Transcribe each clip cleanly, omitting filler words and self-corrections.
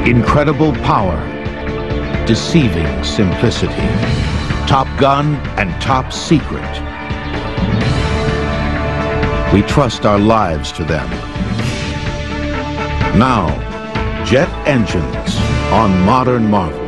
Incredible power, deceiving simplicity, top gun and top secret. We trust our lives to them. Now, jet engines on Modern Marvels.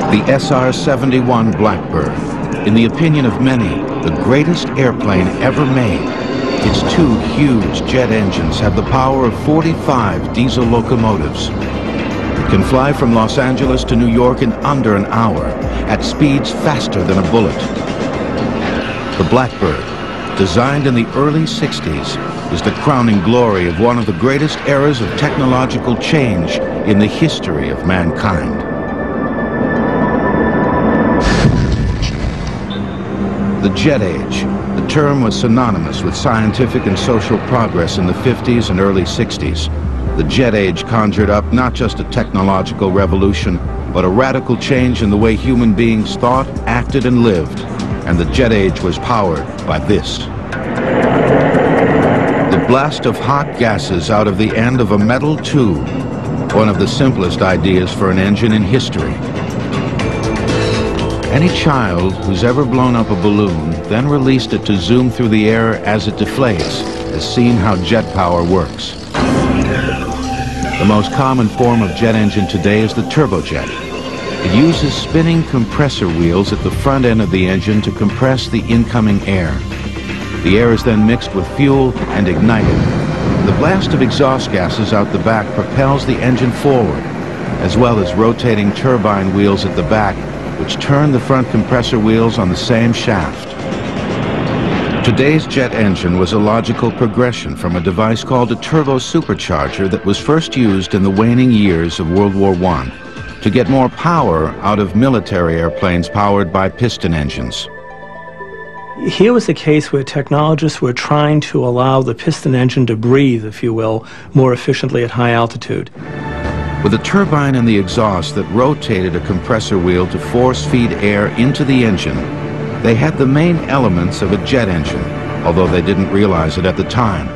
The SR-71 Blackbird, in the opinion of many, the greatest airplane ever made. Its two huge jet engines have the power of 45 diesel locomotives. It can fly from Los Angeles to New York in under an hour, at speeds faster than a bullet. The Blackbird, designed in the early 60s, is the crowning glory of one of the greatest eras of technological change in the history of mankind. The jet age. The term was synonymous with scientific and social progress in the 50s and early 60s. The jet age conjured up not just a technological revolution, but a radical change in the way human beings thought, acted, and lived. And the jet age was powered by this. The blast of hot gases out of the end of a metal tube. One of the simplest ideas for an engine in history. Any child who's ever blown up a balloon, then released it to zoom through the air as it deflates, has seen how jet power works. The most common form of jet engine today is the turbojet. It uses spinning compressor wheels at the front end of the engine to compress the incoming air. The air is then mixed with fuel and ignited. The blast of exhaust gases out the back propels the engine forward, as well as rotating turbine wheels at the back, which turn the front compressor wheels on the same shaft. Today's jet engine was a logical progression from a device called a turbo supercharger that was first used in the waning years of World War I to get more power out of military airplanes powered by piston engines. Here was a case where technologists were trying to allow the piston engine to breathe, if you will, more efficiently at high altitude. With a turbine in the exhaust that rotated a compressor wheel to force-feed air into the engine, they had the main elements of a jet engine, although they didn't realize it at the time.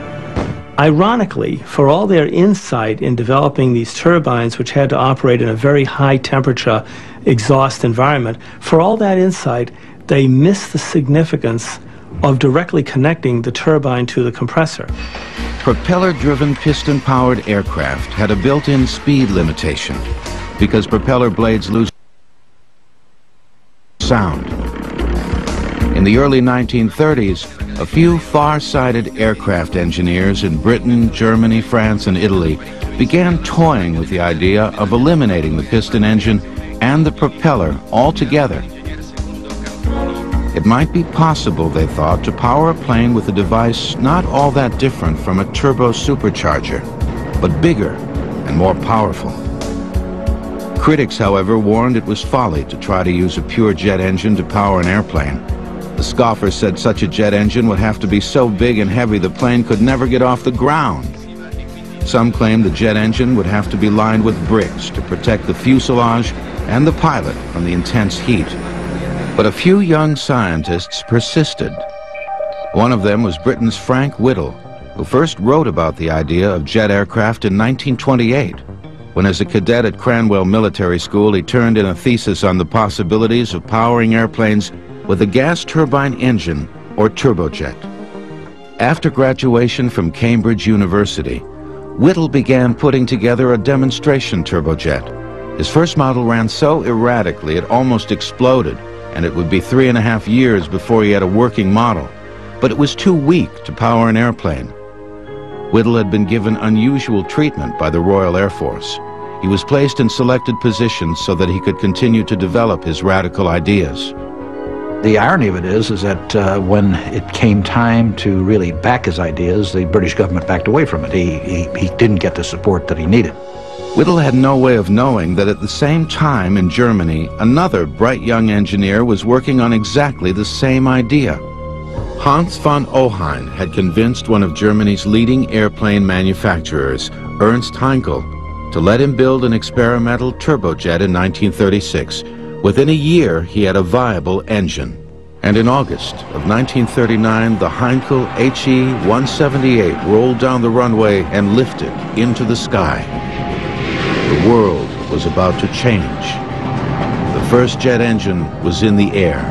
Ironically, for all their insight in developing these turbines, which had to operate in a very high-temperature exhaust environment, for all that insight, they missed the significance of directly connecting the turbine to the compressor. Propeller-driven piston-powered aircraft had a built-in speed limitation because propeller blades lose sound. In the early 1930s, a few far-sighted aircraft engineers in Britain, Germany, France, and Italy began toying with the idea of eliminating the piston engine and the propeller altogether. It might be possible, they thought, to power a plane with a device not all that different from a turbo supercharger, but bigger and more powerful. Critics, however, warned it was folly to try to use a pure jet engine to power an airplane. The scoffers said such a jet engine would have to be so big and heavy the plane could never get off the ground. Some claimed the jet engine would have to be lined with bricks to protect the fuselage and the pilot from the intense heat. But a few young scientists persisted. One of them was Britain's Frank Whittle, who first wrote about the idea of jet aircraft in 1928, when as a cadet at Cranwell Military School he turned in a thesis on the possibilities of powering airplanes with a gas turbine engine or turbojet. After graduation from Cambridge University, Whittle began putting together a demonstration turbojet. His first model ran so erratically it almost exploded, and it would be 3.5 years before he had a working model, but it was too weak to power an airplane. Whittle had been given unusual treatment by the Royal Air Force. He was placed in selected positions so that he could continue to develop his radical ideas. The irony of it is that when it came time to really back his ideas, the British government backed away from it. He didn't get the support that he needed. Whittle had no way of knowing that at the same time in Germany, another bright young engineer was working on exactly the same idea. Hans von Ohain had convinced one of Germany's leading airplane manufacturers, Ernst Heinkel, to let him build an experimental turbojet in 1936. Within a year, he had a viable engine. And in August of 1939, the Heinkel HE-178 rolled down the runway and lifted into the sky. The world was about to change. The first jet engine was in the air.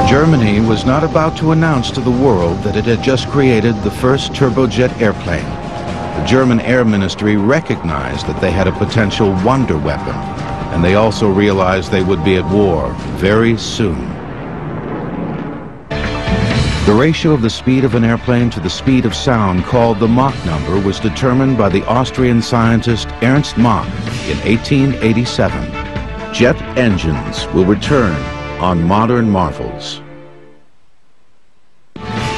Germany was not about to announce to the world that it had just created the first turbojet airplane. The German Air Ministry recognized that they had a potential wonder weapon, and they also realized they would be at war very soon. The ratio of the speed of an airplane to the speed of sound, called the Mach number, was determined by the Austrian scientist Ernst Mach in 1887. Jet engines will return on Modern Marvels.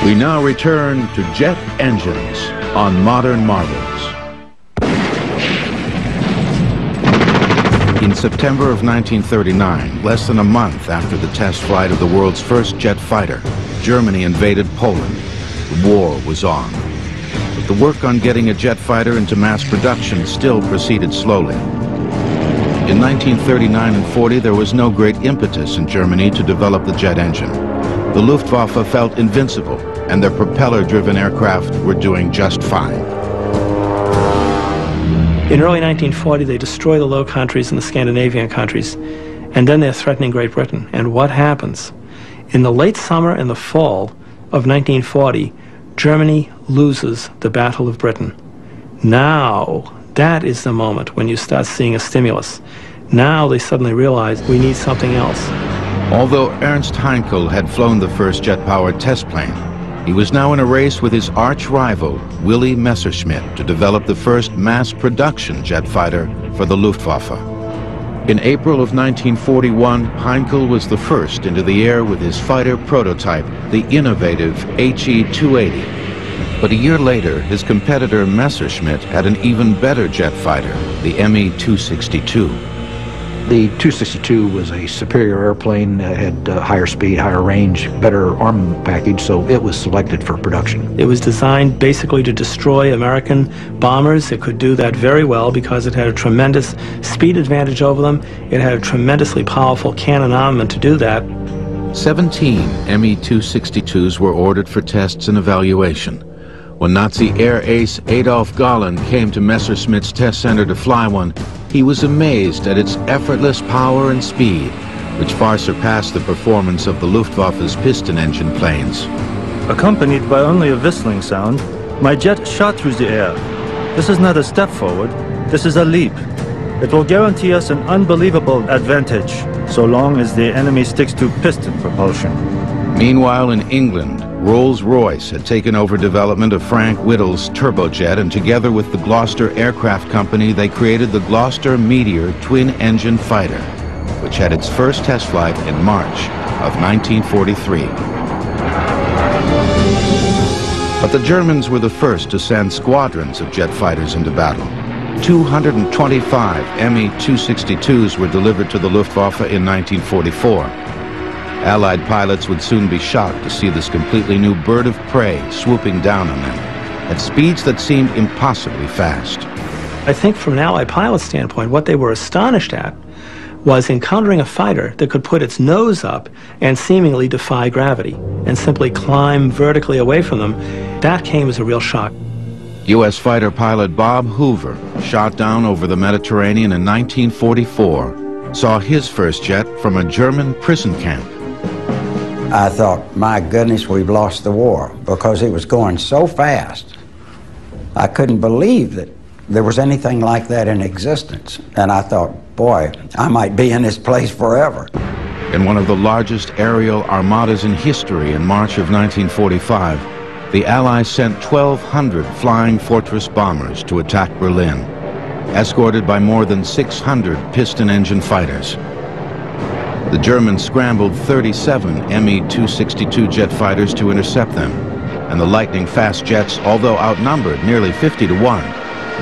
We now return to jet engines on Modern Marvels. In September of 1939, less than a month after the test flight of the world's first jet fighter, Germany invaded Poland. The war was on. But the work on getting a jet fighter into mass production still proceeded slowly. In 1939 and 40, there was no great impetus in Germany to develop the jet engine. The Luftwaffe felt invincible, and their propeller-driven aircraft were doing just fine. In early 1940, they destroy the Low Countries and the Scandinavian countries, and then they're threatening Great Britain. And what happens? In the late summer and the fall of 1940, Germany loses the Battle of Britain. Now, that is the moment when you start seeing a stimulus. Now they suddenly realize we need something else. Although Ernst Heinkel had flown the first jet-powered test plane, he was now in a race with his arch-rival, Willy Messerschmitt, to develop the first mass-production jet fighter for the Luftwaffe. In April of 1941, Heinkel was the first into the air with his fighter prototype, the innovative HE-280. But a year later, his competitor Messerschmitt had an even better jet fighter, the Me-262. The 262 was a superior airplane, had higher speed, higher range, better armament package, so it was selected for production. It was designed basically to destroy American bombers. It could do that very well because it had a tremendous speed advantage over them. It had a tremendously powerful cannon armament to do that. 17 Me-262s were ordered for tests and evaluation. When Nazi air ace Adolf Galland came to Messerschmitt's test center to fly one, he was amazed at its effortless power and speed, which far surpassed the performance of the Luftwaffe's piston engine planes. Accompanied by only a whistling sound, my jet shot through the air. This is not a step forward, this is a leap. It will guarantee us an unbelievable advantage, so long as the enemy sticks to piston propulsion. Meanwhile, in England, Rolls-Royce had taken over development of Frank Whittle's turbojet, and together with the Gloucester Aircraft Company, they created the Gloucester Meteor twin-engine fighter, which had its first test flight in March of 1943. But the Germans were the first to send squadrons of jet fighters into battle. 225 Me-262s were delivered to the Luftwaffe in 1944. Allied pilots would soon be shocked to see this completely new bird of prey swooping down on them at speeds that seemed impossibly fast. I think from an Allied pilot standpoint, what they were astonished at was encountering a fighter that could put its nose up and seemingly defy gravity and simply climb vertically away from them. That came as a real shock. U.S. fighter pilot Bob Hoover, shot down over the Mediterranean in 1944, saw his first jet from a German prison camp. I thought, my goodness, we've lost the war, because it was going so fast. I couldn't believe that there was anything like that in existence. And I thought, boy, I might be in this place forever. In one of the largest aerial armadas in history in March of 1945, the Allies sent 1,200 Flying Fortress bombers to attack Berlin, escorted by more than 600 piston engine fighters. The Germans scrambled 37 Me-262 jet fighters to intercept them, and the lightning-fast jets, although outnumbered nearly 50 to 1,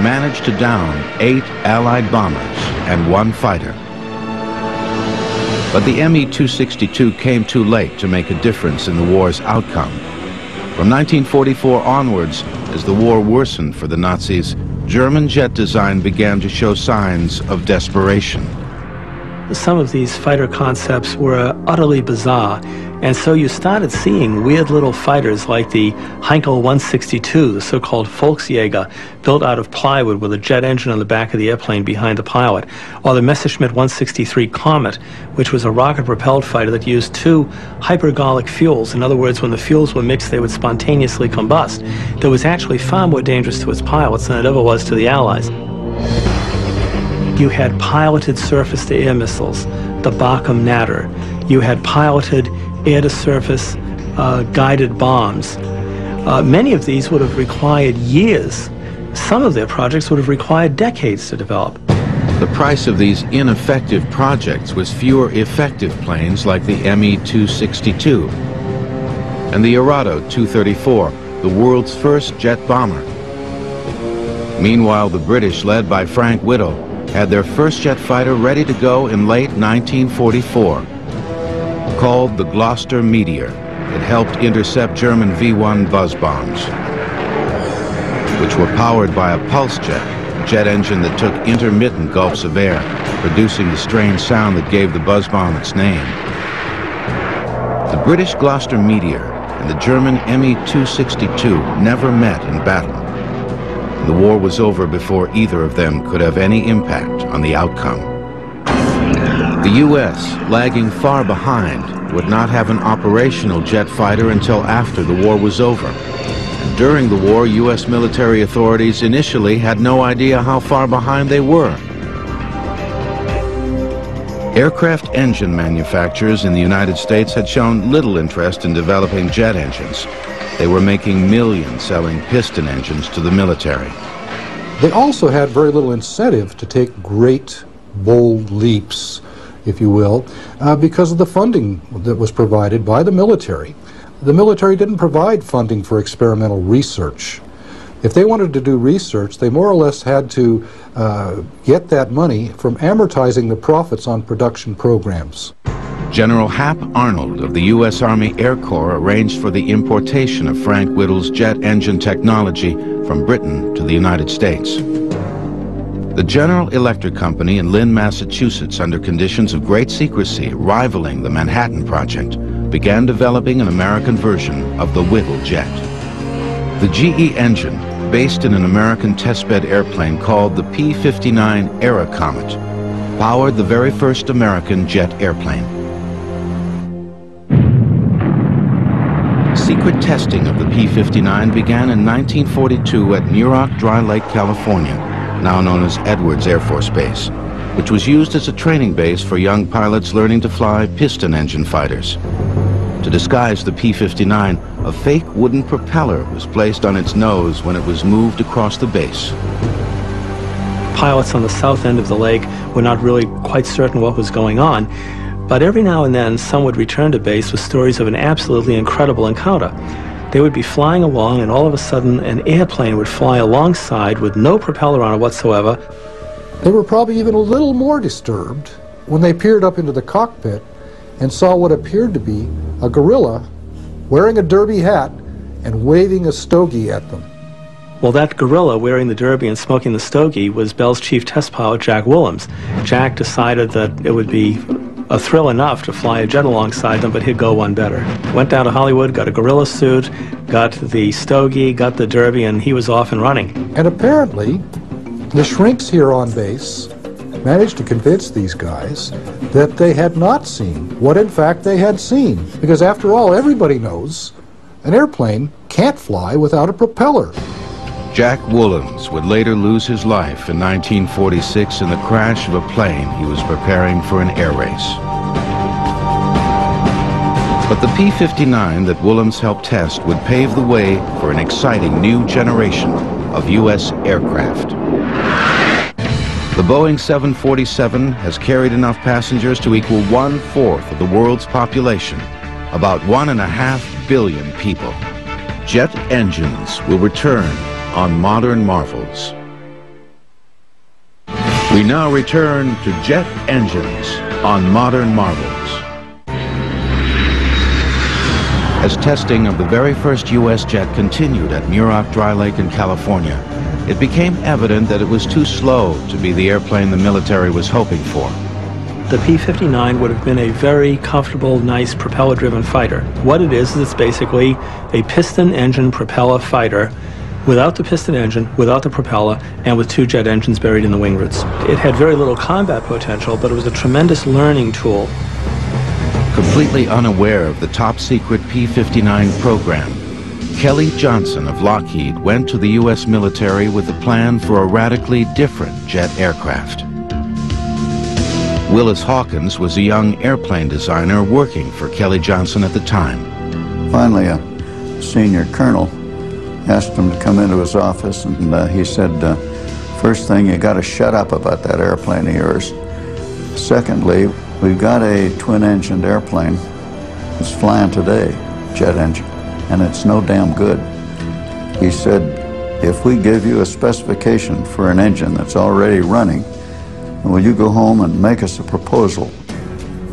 managed to down 8 Allied bombers and 1 fighter. But the Me-262 came too late to make a difference in the war's outcome. From 1944 onwards, as the war worsened for the Nazis, German jet design began to show signs of desperation. Some of these fighter concepts were utterly bizarre, and so you started seeing weird little fighters like the Heinkel 162, the so-called Volksjäger, built out of plywood with a jet engine on the back of the airplane behind the pilot, or the Messerschmitt 163 Comet, which was a rocket-propelled fighter that used two hypergolic fuels. In other words, when the fuels were mixed, they would spontaneously combust. That was actually far more dangerous to its pilots than it ever was to the Allies. You had piloted surface-to-air missiles, the Barkham Natter. You had piloted air-to-surface guided bombs. Many of these would have required years. Some of their projects would have required decades to develop. The price of these ineffective projects was fewer effective planes like the Me-262 and the Arado 234, the world's first jet bomber. Meanwhile, the British, led by Frank Whittle, had their first jet fighter ready to go in late 1944. Called the Gloucester Meteor, it helped intercept German V-1 buzz bombs, which were powered by a pulse jet engine that took intermittent gulps of air, producing the strange sound that gave the buzz bomb its name. The British Gloucester Meteor and the German Me-262 never met in battle. The war was over before either of them could have any impact on the outcome. The U.S., lagging far behind, would not have an operational jet fighter until after the war was over. And during the war, U.S. military authorities initially had no idea how far behind they were. Aircraft engine manufacturers in the United States had shown little interest in developing jet engines. They were making millions selling piston engines to the military. They also had very little incentive to take great, bold leaps, if you will, because of the funding that was provided by the military. The military didn't provide funding for experimental research. If they wanted to do research, they more or less had to get that money from amortizing the profits on production programs. General Hap Arnold of the U.S. Army Air Corps arranged for the importation of Frank Whittle's jet engine technology from Britain to the United States. The General Electric Company in Lynn, Massachusetts, under conditions of great secrecy rivaling the Manhattan Project, began developing an American version of the Whittle jet. The GE engine, based in an American testbed airplane called the P-59 Aerocomet, powered the very first American jet airplane. Secret testing of the P-59 began in 1942 at Muroc Dry Lake, California, now known as Edwards Air Force Base, which was used as a training base for young pilots learning to fly piston engine fighters. To disguise the P-59, a fake wooden propeller was placed on its nose when it was moved across the base. Pilots on the south end of the lake were not really quite certain what was going on, but every now and then some would return to base with stories of an absolutely incredible encounter. They would be flying along and all of a sudden an airplane would fly alongside with no propeller on it whatsoever. They were probably even a little more disturbed when they peered up into the cockpit and saw what appeared to be a gorilla wearing a derby hat and waving a stogie at them. Well, that gorilla wearing the derby and smoking the stogie was Bell's chief test pilot, Jack Willems. Jack decided that it would be a thrill enough to fly a jet alongside them, but he'd go one better. Went down to Hollywood, got a gorilla suit, got the stogie, got the derby, and he was off and running. And apparently, the shrinks here on base managed to convince these guys that they had not seen what in fact they had seen. Because after all, everybody knows an airplane can't fly without a propeller. Jack Willems would later lose his life in 1946 in the crash of a plane he was preparing for an air race. But the P-59 that Willems helped test would pave the way for an exciting new generation of U.S. aircraft. The Boeing 747 has carried enough passengers to equal 1/4 of the world's population, about 1.5 billion people. Jet engines will return on Modern Marvels. We now return to jet engines on Modern Marvels. As testing of the very first U.S. jet continued at Muroc Dry Lake in California, it became evident that it was too slow to be the airplane the military was hoping for. The P-59 would have been a very comfortable, nice propeller-driven fighter. What it is it's basically a piston engine propeller fighter without the piston engine, without the propeller, and with two jet engines buried in the wing roots. It had very little combat potential, but it was a tremendous learning tool. Completely unaware of the top-secret P-59 program, Kelly Johnson of Lockheed went to the U.S. military with a plan for a radically different jet aircraft. Willis Hawkins was a young airplane designer working for Kelly Johnson at the time. Finally, a senior colonel asked him to come into his office, and he said, first thing, you got to shut up about that airplane of yours. Secondly, we've got a twin-engined airplane that's flying today, jet engine, and it's no damn good. He said, if we give you a specification for an engine that's already running, will you go home and make us a proposal?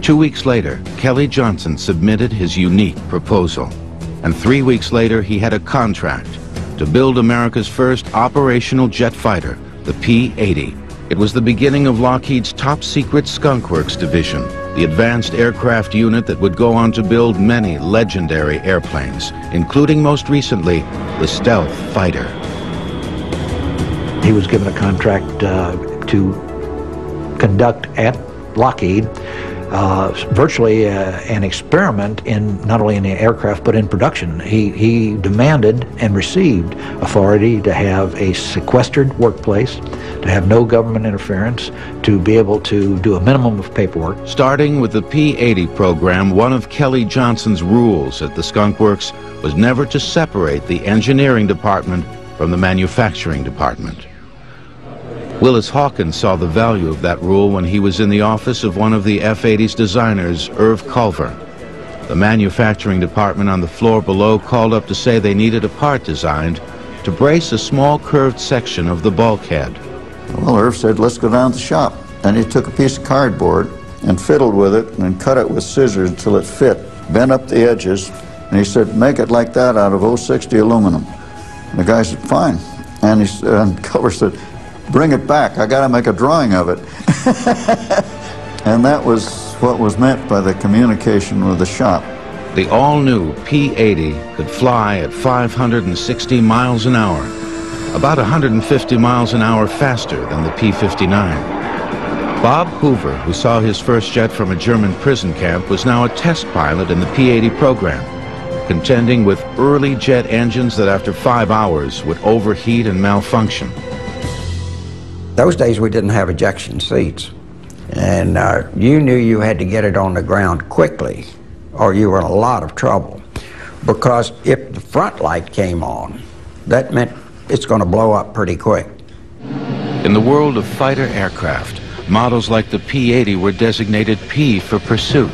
2 weeks later, Kelly Johnson submitted his unique proposal. And 3 weeks later, he had a contract to build America's first operational jet fighter, the P-80. It was the beginning of Lockheed's top-secret Skunk Works division, the advanced aircraft unit that would go on to build many legendary airplanes, including most recently, the Stealth Fighter. He was given a contract to conduct at Lockheed virtually an experiment in not only in the aircraft but in production. He demanded and received authority to have a sequestered workplace, to have no government interference, to be able to do a minimum of paperwork. Starting with the P-80 program, one of Kelly Johnson's rules at the Skunk Works was never to separate the engineering department from the manufacturing department. Willis Hawkins saw the value of that rule when he was in the office of one of the F-80's designers, Irv Culver. The manufacturing department on the floor below called up to say they needed a part designed to brace a small curved section of the bulkhead. Well, Irv said, let's go down to the shop. And he took a piece of cardboard and fiddled with it and then cut it with scissors until it fit, bent up the edges, and he said, make it like that out of 060 aluminum. And the guy said, fine. And he said, and Culver said, bring it back, I gotta make a drawing of it. And that was what was meant by the communication with the shop. The all-new P-80 could fly at 560 miles an hour, about 150 miles an hour faster than the P-59. Bob Hoover, who saw his first jet from a German prison camp, was now a test pilot in the P-80 program, contending with early jet engines that after 5 hours would overheat and malfunction. Those days we didn't have ejection seats, and you knew you had to get it on the ground quickly or you were in a lot of trouble, because if the front light came on, that meant it's going to blow up pretty quick. In the world of fighter aircraft, models like the P-80 were designated P for pursuit.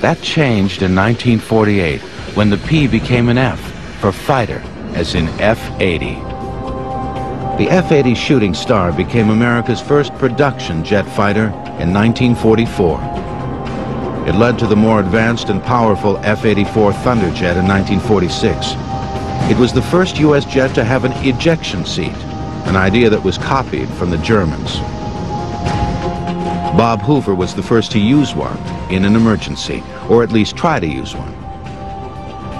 That changed in 1948 when the P became an F for fighter, as in F-80. The F-80 Shooting Star became America's first production jet fighter in 1944. It led to the more advanced and powerful F-84 Thunderjet in 1946. It was the first U.S. jet to have an ejection seat, an idea that was copied from the Germans. Bob Hoover was the first to use one in an emergency, or at least try to use one.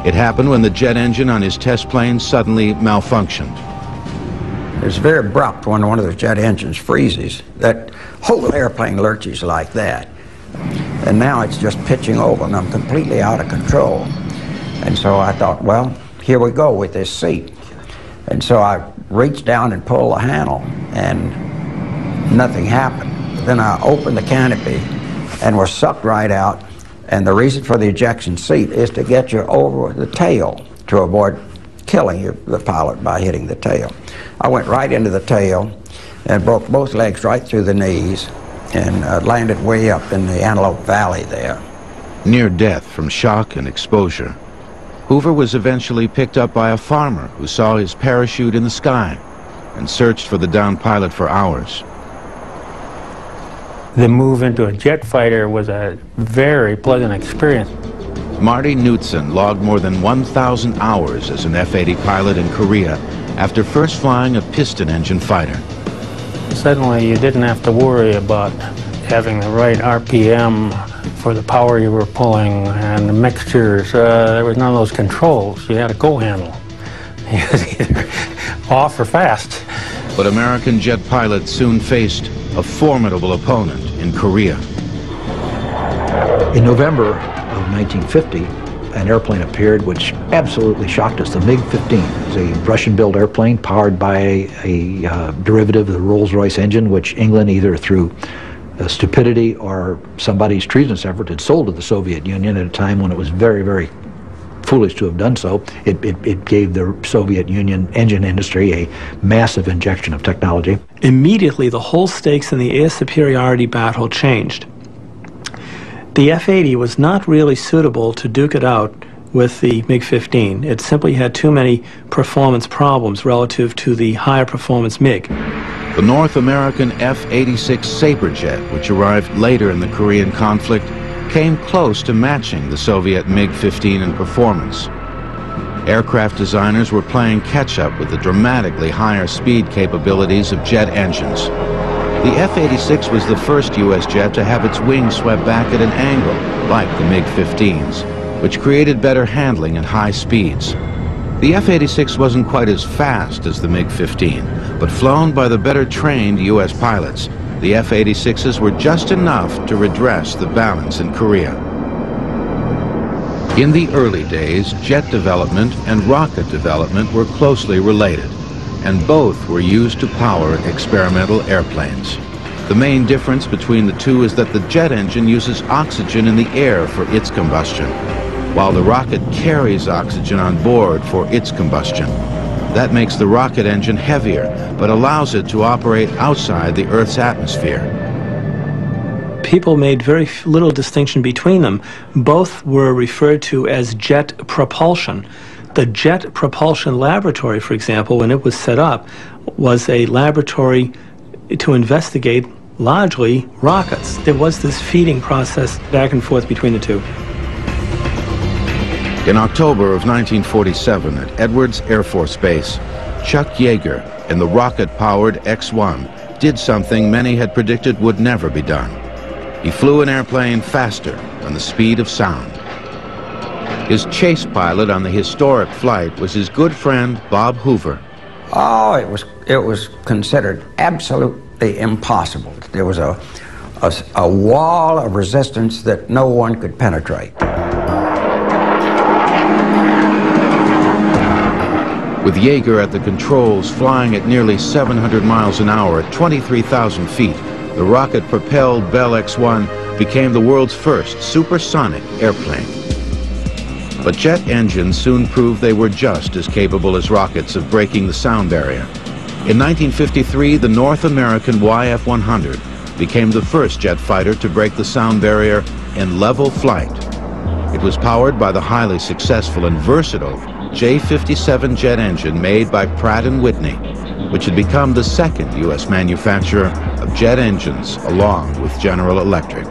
It happened when the jet engine on his test plane suddenly malfunctioned. It's very abrupt when one of the jet engines freezes. That whole airplane lurches like that. And now it's just pitching over and I'm completely out of control. And so I thought, well, here we go with this seat. And so I reached down and pulled the handle and nothing happened. Then I opened the canopy and was sucked right out. And the reason for the ejection seat is to get you over the tail to avoid killing the pilot by hitting the tail. I went right into the tail and broke both legs right through the knees and landed way up in the Antelope Valley there. Near death from shock and exposure, Hoover was eventually picked up by a farmer who saw his parachute in the sky and searched for the downed pilot for hours. The move into a jet fighter was a very pleasant experience. Marty Knudsen logged more than 1,000 hours as an F-80 pilot in Korea after first flying a piston engine fighter. Suddenly you didn't have to worry about having the right RPM for the power you were pulling and the mixtures. There was none of those controls. You had a go handle. It was either off or fast. But American jet pilots soon faced a formidable opponent in Korea. In November of 1950, an airplane appeared which absolutely shocked us, the MiG-15. It was a Russian-built airplane powered by a derivative of the Rolls-Royce engine, which England, either through stupidity or somebody's treasonous effort, had sold to the Soviet Union at a time when it was very, very foolish to have done so. It gave the Soviet Union engine industry a massive injection of technology. Immediately, the whole stakes in the air superiority battle changed. The F-80 was not really suitable to duke it out with the MiG-15. It simply had too many performance problems relative to the higher performance MiG. The North American F-86 Sabre jet, which arrived later in the Korean conflict, came close to matching the Soviet MiG-15 in performance. Aircraft designers were playing catch-up with the dramatically higher speed capabilities of jet engines. The F-86 was the first U.S. jet to have its wings swept back at an angle, like the MiG-15s, which created better handling at high speeds. The F-86 wasn't quite as fast as the MiG-15, but flown by the better-trained U.S. pilots, the F-86s were just enough to redress the balance in Korea. In the early days, jet development and rocket development were closely related, and both were used to power experimental airplanes. The main difference between the two is that the jet engine uses oxygen in the air for its combustion, while the rocket carries oxygen on board for its combustion. That makes the rocket engine heavier, but allows it to operate outside the Earth's atmosphere. People made very little distinction between them. Both were referred to as jet propulsion. The Jet Propulsion Laboratory, for example, when it was set up, was a laboratory to investigate largely rockets. There was this feeding process back and forth between the two. In October of 1947 at Edwards Air Force Base, Chuck Yeager in the rocket-powered X-1 did something many had predicted would never be done. He flew an airplane faster than the speed of sound. His chase pilot on the historic flight was his good friend, Bob Hoover. Oh, it was considered absolutely impossible. There was a wall of resistance that no one could penetrate. With Yeager at the controls, flying at nearly 700 miles an hour at 23,000 feet, the rocket-propelled Bell X-1 became the world's first supersonic airplane. But jet engines soon proved they were just as capable as rockets of breaking the sound barrier. In 1953, the North American YF-100 became the first jet fighter to break the sound barrier in level flight. It was powered by the highly successful and versatile J-57 jet engine made by Pratt & Whitney, which had become the second U.S. manufacturer of jet engines along with General Electric.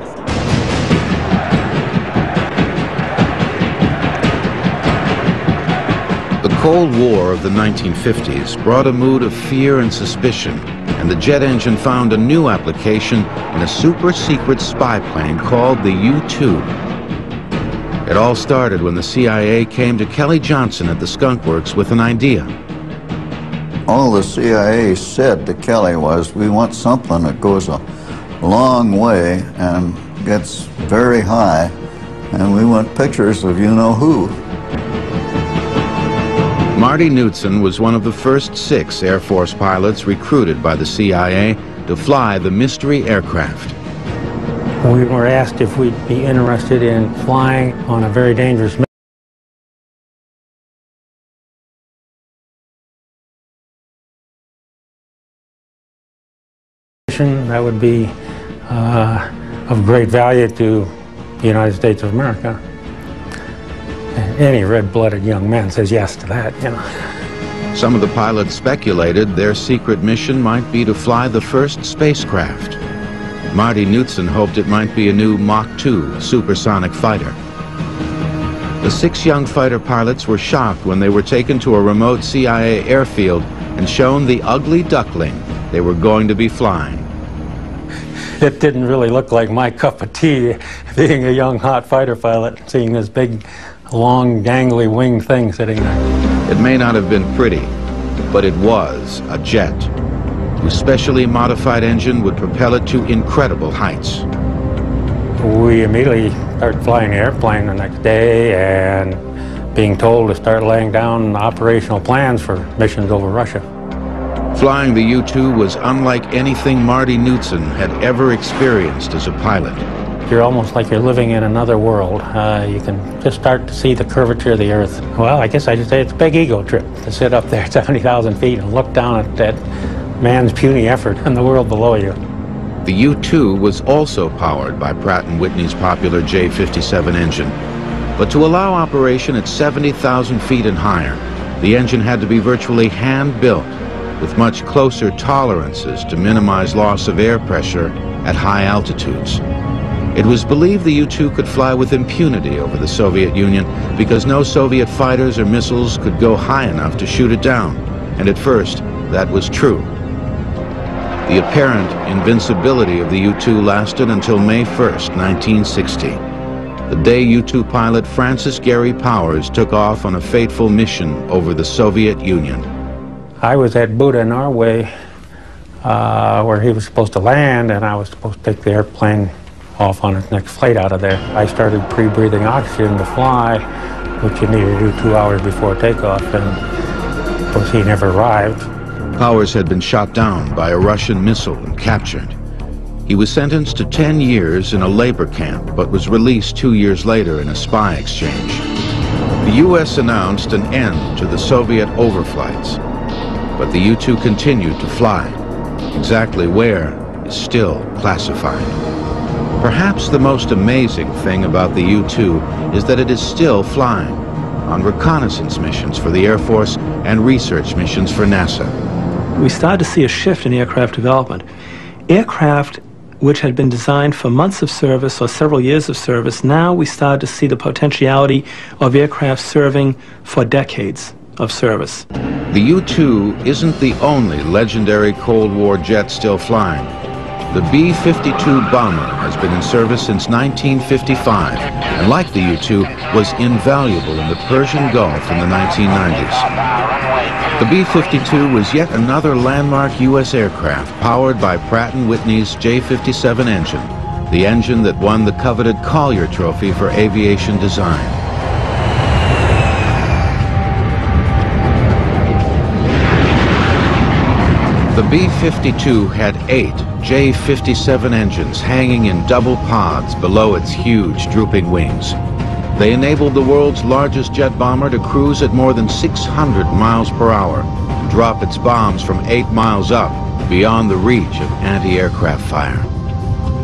The Cold War of the 1950s brought a mood of fear and suspicion, and the jet engine found a new application in a super-secret spy plane called the U-2. It all started when the CIA came to Kelly Johnson at the Skunk Works with an idea. All the CIA said to Kelly was, we want something that goes a long way and gets very high, and we want pictures of you-know-who. Marty Knudsen was one of the first 6 Air Force pilots recruited by the CIA to fly the mystery aircraft. We were asked if we'd be interested in flying on a very dangerous mission that would be of great value to the United States of America. Any red-blooded young man says yes to that, you know. Some of the pilots speculated their secret mission might be to fly the first spacecraft. Marty Knudsen hoped it might be a new Mach 2 supersonic fighter. The 6 young fighter pilots were shocked when they were taken to a remote CIA airfield and shown the ugly duckling they were going to be flying. It didn't really look like my cup of tea, being a young hot fighter pilot, seeing this big, long, gangly winged thing sitting there. It may not have been pretty, but it was a jet, whose specially modified engine would propel it to incredible heights. We immediately started flying the airplane the next day and being told to start laying down operational plans for missions over Russia. Flying the U-2 was unlike anything Marty Knudsen had ever experienced as a pilot. You're almost like you're living in another world. You can just start to see the curvature of the Earth. Well, I guess I should say it's a big ego trip to sit up there at 70,000 feet and look down at that man's puny effort and the world below you. The U-2 was also powered by Pratt & Whitney's popular J57 engine. But to allow operation at 70,000 feet and higher, the engine had to be virtually hand-built, with much closer tolerances to minimize loss of air pressure at high altitudes. It was believed the U-2 could fly with impunity over the Soviet Union because no Soviet fighters or missiles could go high enough to shoot it down, and at first, that was true. The apparent invincibility of the U-2 lasted until May 1st, 1960, the day U-2 pilot Francis Gary Powers took off on a fateful mission over the Soviet Union. I was at Buda, Norway, where he was supposed to land, and I was supposed to take the airplane off on its next flight out of there. I started pre-breathing oxygen to fly, which you needed to do 2 hours before takeoff, and of course he never arrived. Powers had been shot down by a Russian missile and captured. He was sentenced to 10 years in a labor camp, but was released 2 years later in a spy exchange. The U.S. announced an end to the Soviet overflights, but the U-2 continued to fly. Exactly where is still classified. Perhaps the most amazing thing about the U-2 is that it is still flying on reconnaissance missions for the Air Force and research missions for NASA. We started to see a shift in aircraft development. Aircraft which had been designed for months of service or several years of service, now we started to see the potentiality of aircraft serving for decades of service. The U-2 isn't the only legendary Cold War jet still flying. The B-52 bomber has been in service since 1955, and like the U-2, was invaluable in the Persian Gulf in the 1990s. The B-52 was yet another landmark U.S. aircraft powered by Pratt & Whitney's J57 engine, the engine that won the coveted Collier Trophy for aviation design. The B-52 had 8 J57 engines hanging in double pods below its huge drooping wings. They enabled the world's largest jet bomber to cruise at more than 600 miles per hour and drop its bombs from 8 miles up beyond the reach of anti-aircraft fire.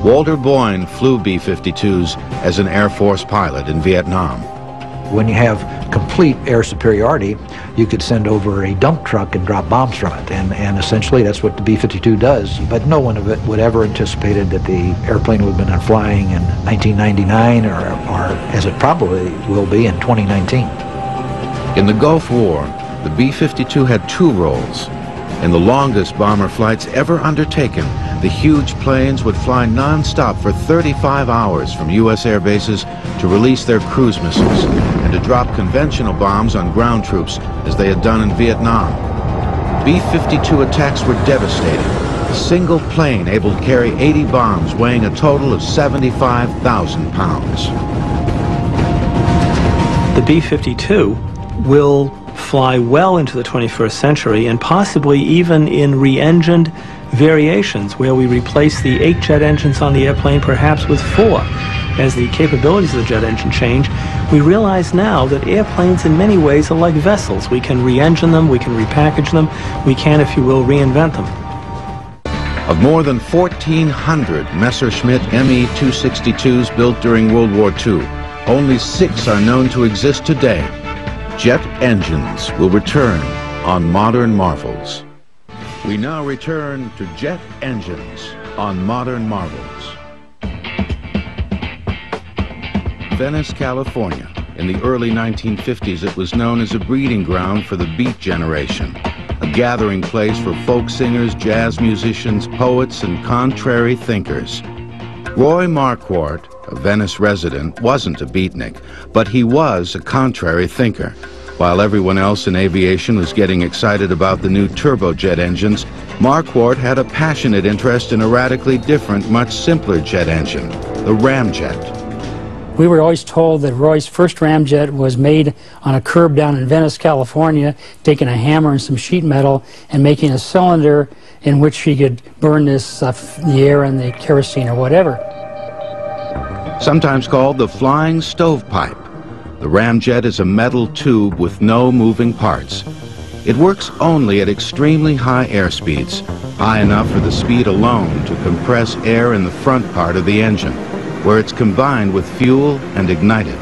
Walter Boyne flew B-52s as an Air Force pilot in Vietnam. When you have complete air superiority, you could send over a dump truck and drop bombs from it, and essentially that's what the B-52 does. But no one of it would ever anticipated that the airplane would have been flying in 1999 or as it probably will be in 2019. In the Gulf War, the B-52 had 2 roles. In the longest bomber flights ever undertaken, the huge planes would fly non-stop for 35 hours from U.S. air bases to release their cruise missiles and to drop conventional bombs on ground troops as they had done in Vietnam. B-52 attacks were devastating. A single plane able to carry 80 bombs weighing a total of 75,000 pounds. The B-52 will fly well into the 21st century, and possibly even in re-engined variations where we replace the 8 jet engines on the airplane perhaps with 4. As the capabilities of the jet engine change, we realize now that airplanes in many ways are like vessels. We can re-engine them, we can repackage them, we can, if you will, reinvent them. Of more than 1,400 Messerschmitt Me-262s built during World War II, only 6 are known to exist today. Jet engines will return on Modern Marvels. We now return to jet engines on Modern Marvels. Venice, California, In the early 1950s, it was known as a breeding ground for the Beat generation, a gathering place for folk singers, jazz musicians, poets, and contrary thinkers. Roy Marquardt, a Venice resident, wasn't a beatnik, but he was a contrary thinker. While everyone else in aviation was getting excited about the new turbojet engines, Marquardt had a passionate interest in a radically different, much simpler jet engine, the ramjet. We were always told that Roy's first ramjet was made on a curb down in Venice, California, taking a hammer and some sheet metal and making a cylinder in which he could burn this, the air and the kerosene or whatever. Sometimes called the flying stovepipe, the ramjet is a metal tube with no moving parts. It works only at extremely high air speeds, high enough for the speed alone to compress air in the front part of the engine, where it's combined with fuel and ignited.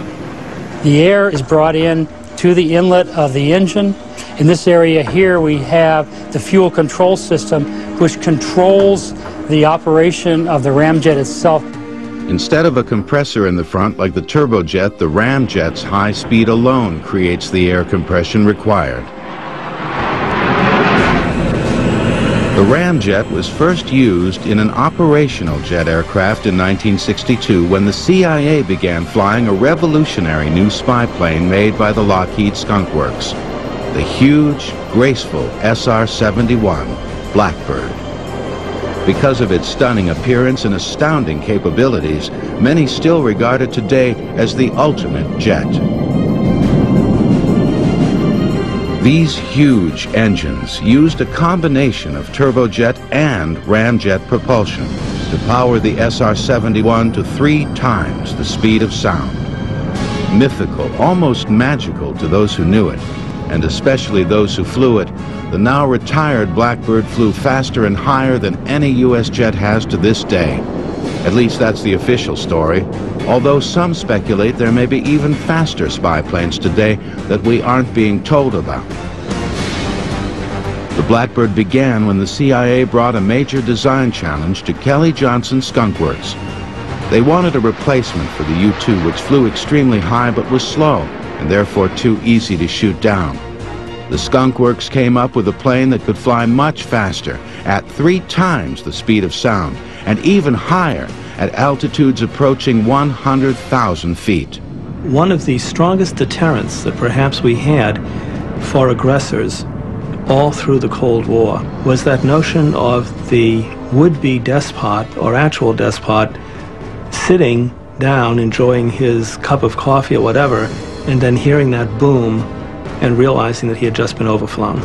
The air is brought in to the inlet of the engine. In this area here we have the fuel control system, which controls the operation of the ramjet itself. Instead of a compressor in the front like the turbojet, the ramjet's high speed alone creates the air compression required. The ramjet was first used in an operational jet aircraft in 1962 when the CIA began flying a revolutionary new spy plane made by the Lockheed Skunk Works, the huge, graceful SR-71 Blackbird. Because of its stunning appearance and astounding capabilities, many still regard it today as the ultimate jet. These huge engines used a combination of turbojet and ramjet propulsion to power the SR-71 to 3 times the speed of sound. Mythical, almost magical to those who knew it, and especially those who flew it, the now retired Blackbird flew faster and higher than any U.S. jet has to this day. At least that's the official story, although some speculate there may be even faster spy planes today that we aren't being told about. The Blackbird began when the CIA brought a major design challenge to Kelly Johnson's Skunk Works. They wanted a replacement for the U-2, which flew extremely high but was slow and therefore too easy to shoot down. The Skunk Works came up with a plane that could fly much faster, at 3 times the speed of sound, and even higher at altitudes approaching 100,000 feet. One of the strongest deterrents that perhaps we had for aggressors all through the Cold War was that notion of the would-be despot or actual despot sitting down enjoying his cup of coffee or whatever, and then hearing that boom and realizing that he had just been overflown.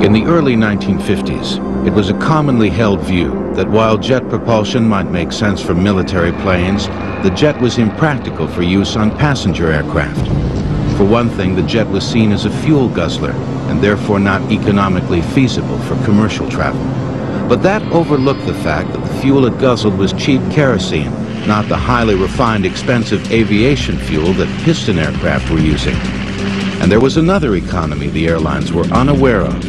In the early 1950s, it was a commonly held view that while jet propulsion might make sense for military planes, the jet was impractical for use on passenger aircraft. For one thing, the jet was seen as a fuel guzzler and therefore not economically feasible for commercial travel. But that overlooked the fact that the fuel it guzzled was cheap kerosene, not the highly refined, expensive aviation fuel that piston aircraft were using. And there was another economy the airlines were unaware of.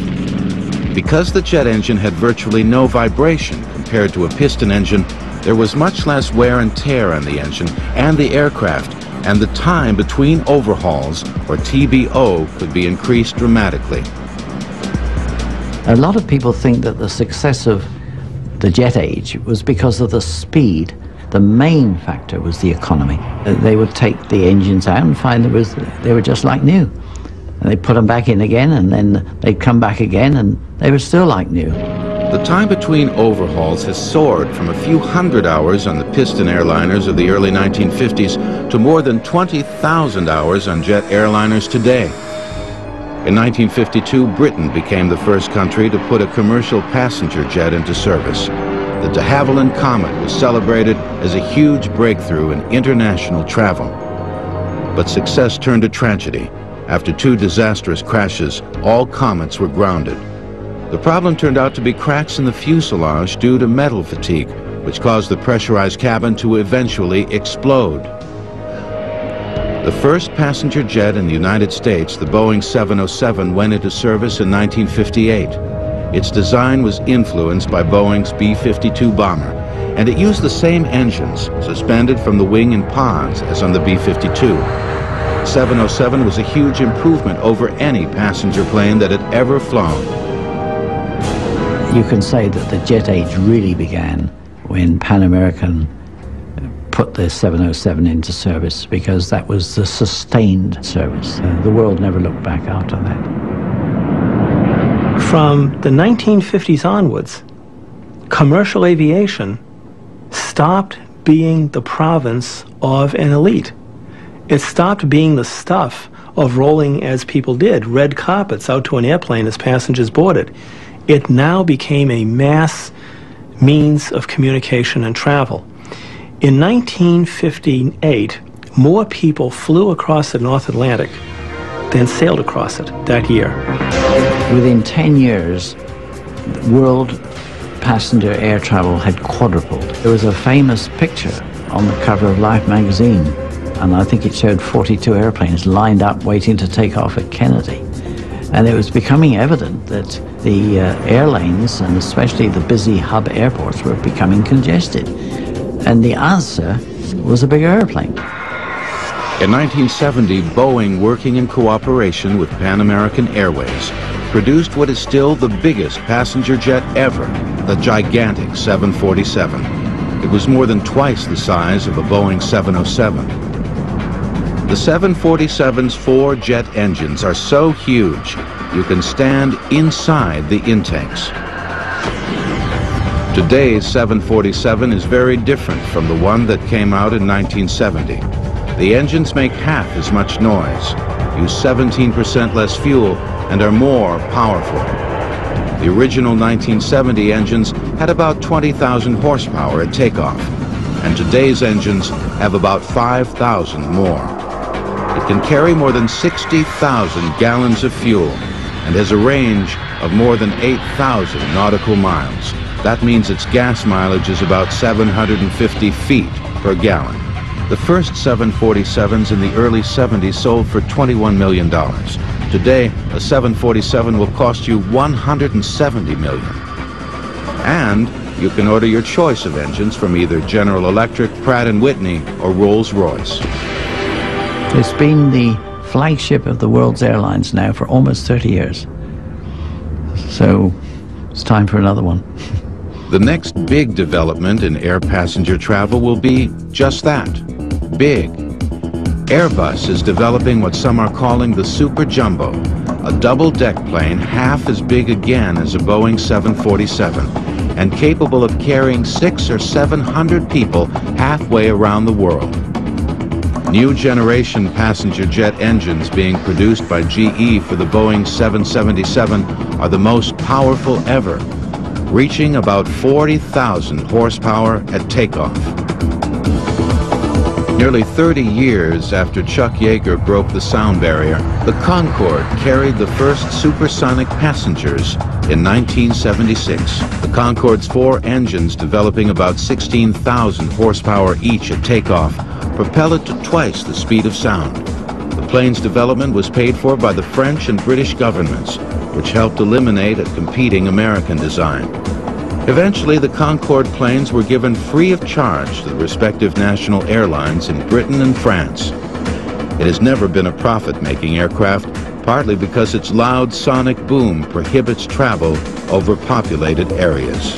Because the jet engine had virtually no vibration compared to a piston engine, there was much less wear and tear on the engine and the aircraft, and the time between overhauls, or TBO, could be increased dramatically. A lot of people think that the success of the jet age was because of the speed. The main factor was the economy. They would take the engines out and find they were just like new. And they'd put them back in again, and then they'd come back again, and they were still like new. The time between overhauls has soared from a few hundred hours on the piston airliners of the early 1950s to more than 20,000 hours on jet airliners today. In 1952, Britain became the first country to put a commercial passenger jet into service. The de Havilland Comet was celebrated as a huge breakthrough in international travel. But success turned to tragedy. After 2 disastrous crashes, all comets were grounded. The problem turned out to be cracks in the fuselage due to metal fatigue, which caused the pressurized cabin to eventually explode. The first passenger jet in the United States, the Boeing 707, went into service in 1958. Its design was influenced by Boeing's B-52 bomber, and it used the same engines suspended from the wing in pods as on the B-52. 707 was a huge improvement over any passenger plane that had ever flown. You can say that the jet age really began when Pan American put the 707 into service, because that was the sustained service. The world never looked back after that. From the 1950s onwards, commercial aviation stopped being the province of an elite. It stopped being the stuff of rolling as people did, red carpets out to an airplane as passengers boarded. It now became a mass means of communication and travel. In 1958, more people flew across the North Atlantic than sailed across it that year. Within 10 years, world passenger air travel had quadrupled. There was a famous picture on the cover of Life magazine, and I think it showed 42 airplanes lined up waiting to take off at Kennedy. And it was becoming evident that the airlines, and especially the busy hub airports, were becoming congested. And the answer was a bigger airplane. In 1970, Boeing, working in cooperation with Pan American Airways, produced what is still the biggest passenger jet ever, the gigantic 747. It was more than twice the size of a Boeing 707. The 747's 4 jet engines are so huge, you can stand inside the intakes. Today's 747 is very different from the one that came out in 1970. The engines make half as much noise, use 17% less fuel, and are more powerful. The original 1970 engines had about 20,000 horsepower at takeoff, and today's engines have about 5,000 more. It can carry more than 60,000 gallons of fuel and has a range of more than 8,000 nautical miles. That means its gas mileage is about 750 feet per gallon. The first 747s in the early 70s sold for $21 million. Today, a 747 will cost you $170 million. And you can order your choice of engines from either General Electric, Pratt & Whitney, or Rolls-Royce. It's been the flagship of the world's airlines now for almost 30 years. So it's time for another one. The next big development in air passenger travel will be just that, big. Airbus is developing what some are calling the Super Jumbo, a double-deck plane half as big again as a Boeing 747 and capable of carrying 600 or 700 people halfway around the world. New generation passenger jet engines being produced by GE for the Boeing 777 are the most powerful ever, reaching about 40,000 horsepower at takeoff. Nearly 30 years after Chuck Yeager broke the sound barrier, the Concorde carried the first supersonic passengers in 1976. The Concorde's 4 engines, developing about 16,000 horsepower each at takeoff, propel it to twice the speed of sound. The plane's development was paid for by the French and British governments, which helped eliminate a competing American design. Eventually, the Concorde planes were given free of charge to the respective national airlines in Britain and France. It has never been a profit-making aircraft, partly because its loud sonic boom prohibits travel over populated areas.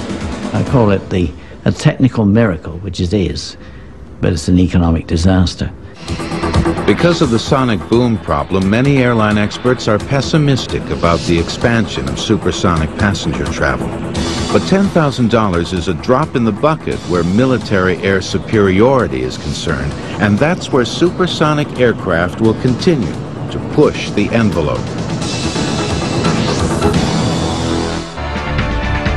I call it a technical miracle, which it is, but it's an economic disaster. Because of the sonic boom problem, many airline experts are pessimistic about the expansion of supersonic passenger travel. But $10,000 is a drop in the bucket where military air superiority is concerned, and that's where supersonic aircraft will continue to push the envelope.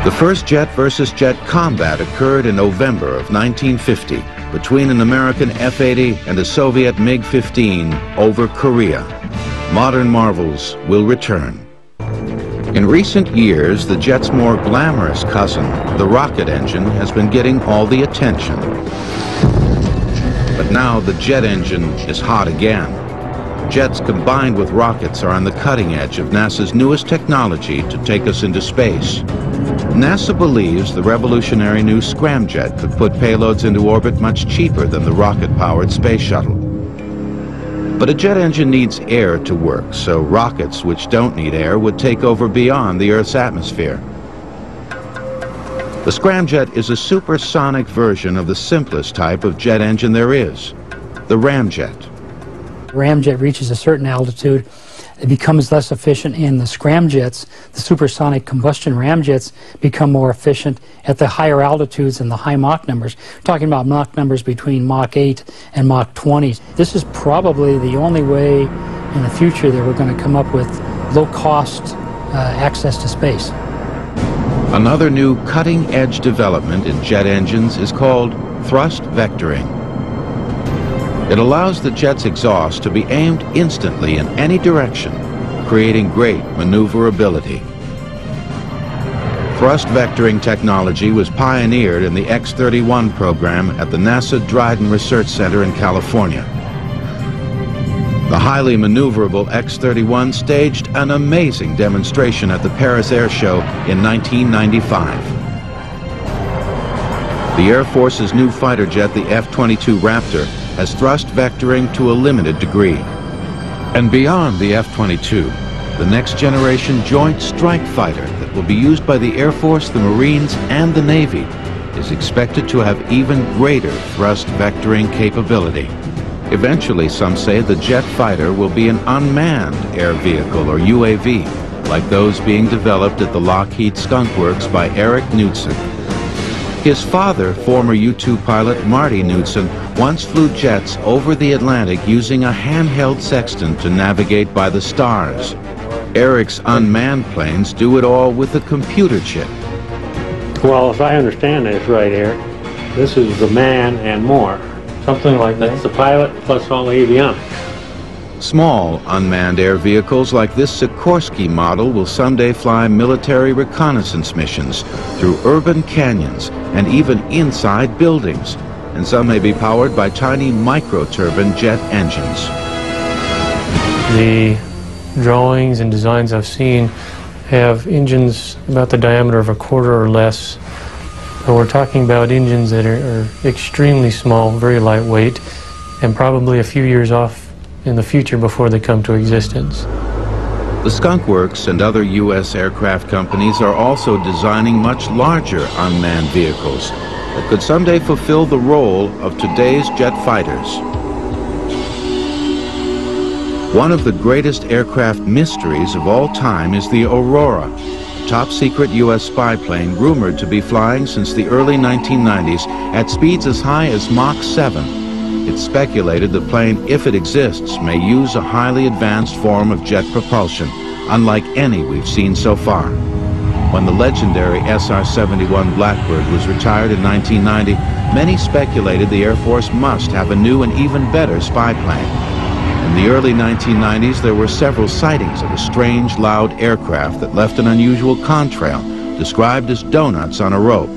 The first jet versus jet combat occurred in November of 1950 between an American F-80 and a Soviet MiG-15 over Korea. Modern marvels will return. In recent years, the jet's more glamorous cousin, the rocket engine, has been getting all the attention. But now the jet engine is hot again. Jets combined with rockets are on the cutting edge of NASA's newest technology to take us into space. NASA believes the revolutionary new scramjet could put payloads into orbit much cheaper than the rocket-powered space shuttle. But a jet engine needs air to work, so rockets which don't need air would take over beyond the Earth's atmosphere. The scramjet is a supersonic version of the simplest type of jet engine there is, the ramjet. The ramjet reaches a certain altitude, it becomes less efficient, and the scramjets, the supersonic combustion ramjets, become more efficient at the higher altitudes and the high Mach numbers. We're talking about Mach numbers between Mach 8 and Mach 20. This is probably the only way in the future that we're going to come up with low-cost access to space. Another new cutting-edge development in jet engines is called thrust vectoring. It allows the jet's exhaust to be aimed instantly in any direction, creating great maneuverability. Thrust vectoring technology was pioneered in the X-31 program at the NASA Dryden Research Center in California. The highly maneuverable X-31 staged an amazing demonstration at the Paris Air Show in 1995. The Air Force's new fighter jet, the F-22 Raptor, has thrust vectoring to a limited degree. And beyond the F-22, the next generation Joint Strike Fighter that will be used by the Air Force, the Marines, and the Navy is expected to have even greater thrust vectoring capability. Eventually, some say the jet fighter will be an unmanned air vehicle, or UAV, like those being developed at the Lockheed Skunk Works by Eric Knudsen. His father, former U-2 pilot Marty Knudsen, once flew jets over the Atlantic using a handheld sextant to navigate by the stars. Eric's unmanned planes do it all with a computer chip. Well, if I understand this right here, this is the man and more. Something like that's the pilot plus all the avionics. Small unmanned air vehicles like this Sikorsky model will someday fly military reconnaissance missions through urban canyons and even inside buildings, and some may be powered by tiny microturbine jet engines. The drawings and designs I've seen have engines about the diameter of a quarter or less. So we're talking about engines that are extremely small, very lightweight, and probably a few years off in the future before they come to existence. The Skunk Works and other U.S. aircraft companies are also designing much larger unmanned vehicles that could someday fulfill the role of today's jet fighters. One of the greatest aircraft mysteries of all time is the Aurora, a top-secret U.S. spy plane rumored to be flying since the early 1990s at speeds as high as Mach 7. It's speculated the plane, if it exists, may use a highly advanced form of jet propulsion, unlike any we've seen so far. When the legendary SR-71 Blackbird was retired in 1990, many speculated the Air Force must have a new and even better spy plane. In the early 1990s, there were several sightings of a strange, loud aircraft that left an unusual contrail, described as donuts on a rope.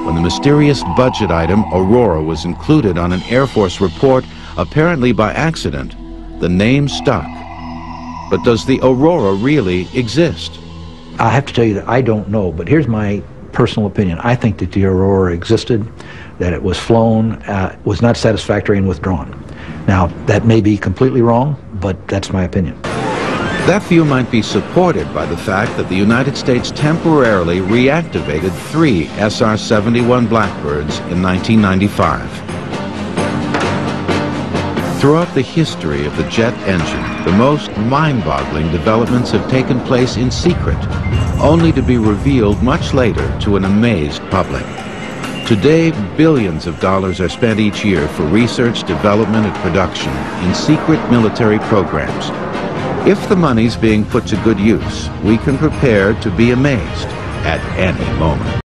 When the mysterious budget item Aurora was included on an Air Force report, apparently by accident, the name stuck. But does the Aurora really exist? I have to tell you that I don't know, but here's my personal opinion. I think that the Aurora existed, that it was flown, was not satisfactory, and withdrawn. Now, that may be completely wrong, but that's my opinion. That view might be supported by the fact that the United States temporarily reactivated 3 SR-71 Blackbirds in 1995. Throughout the history of the jet engine, the most mind-boggling developments have taken place in secret, only to be revealed much later to an amazed public. Today, billions of dollars are spent each year for research, development, and production in secret military programs. If the money's being put to good use, we can prepare to be amazed at any moment.